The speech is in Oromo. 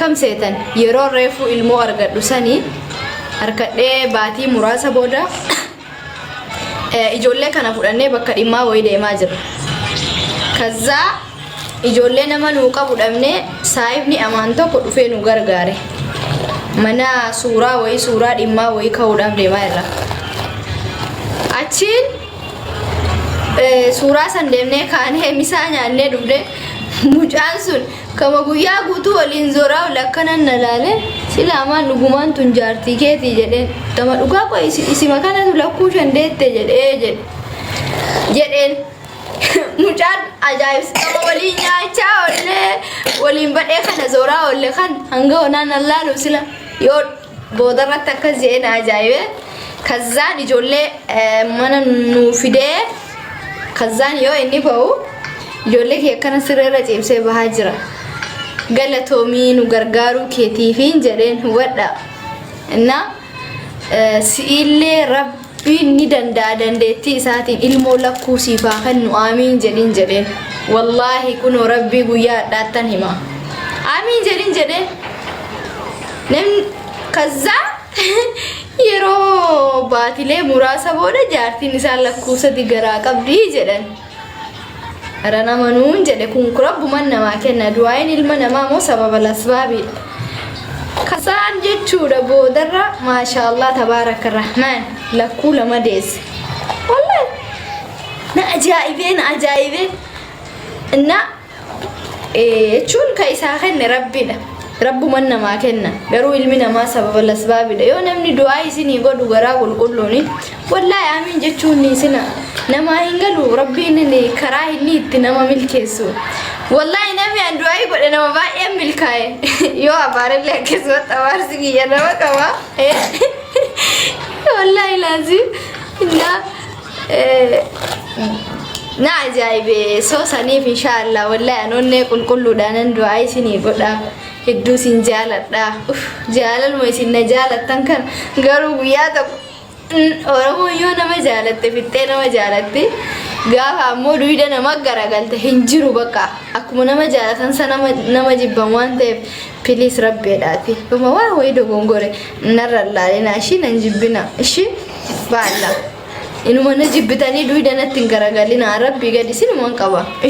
akkam seetan yeroo reefu ilmoo argadhu sanii harkadhee baatii muraasa booda ijoollee kana fudhannee bakka dhimmaa wayii deemaa jirra. Kazaa ijoollee nama nuu qabu dhabnee saayibni amaan tokko dhufee nu gargaare. Mana suuraa wayii suuraa dhimmaa wayii ka'uudhaaf deemaa jirra. Achiin suuraa san deemnee kaanee misaa nyaannee dhufne mucaan sun kama guyyaa guutuu waliin zoraa lakkanan nalaale sila amaan dhugumaan tun jaartii keetii jedheen tama dhugaa qoy isima kanatu lakkuu shandeette jedheen mucaan ajaa'ibsi kama waliin nyaachaa waliin badhee kana zoraa olle kan hanga onaan nallaalu sila yoo boodarratti akkas jedheen ajaa'ibe. Kazaan ijoollee mana nuu fidee kazaan yoo inni ba'u ijoollee kee akkana sirreerra ciibsee bahaa jira. Galatoomii nu gargaaruu keetiifiin jedheen hubadha. Inna si'illee rabbiin ni danda'a dandeettii isaatiin ilmoo lakkuu siifaa kan nu aamiin jedheen. Wallaahi kunoo rabbii guyyaa dhaattan hima. Aamiin jedheen. Namni kazaa yeroo baatilee muraasa booda jaartiin isaan lakkuusatti garaa qabdii jedhan. Arana manuun jedhe kun rabbuman namaa kenna du'aayin ilma namaa moo sababa lasbaabi. Kasaan jechuudha boodarra maashaallah tabaaraka rahmaan lakkuu lama deesse. Wallahi na ajaa'ibee na jechuun ka isaa kenne rabbidha. Rabbuman namaa kenna garuu ilmi namaa sababa lasbaabidha. Yoo namni du'aa isinii godhu garaa qulqulluuni wallahi aamiin jechuun ni sina nama hin galu rabbiin ni karaa inni itti nama milkeessu. Wallahi namni an du'aa godhe nama baay'ee milkaa'e yoo abaarallee akkasumatti abaarsi kiyya nama qaba. Wallahi laazim na ajaa'ibe soo saniif inshaallah wallahi anoonnee qulqulluudhaan du'aa isinii godha. Hedduu sin jaaladha. Jaalaluma isin na jaalattan kan garuu guyyaa tokko Oromoo yoo nama jaalatte fittee nama jaalatte gaafa ammoo duwida nama garagalte hin jiru bakka akkuma nama jaalatan sana nama jibban waan ta'eef please rabbeedhaati. Kuma waa wayii dogongore narra laalina ishii nan jibbina ishii baalla inuma na jibbitanii duwida natti hin garagalina rabbii gadi sinumaan qaba.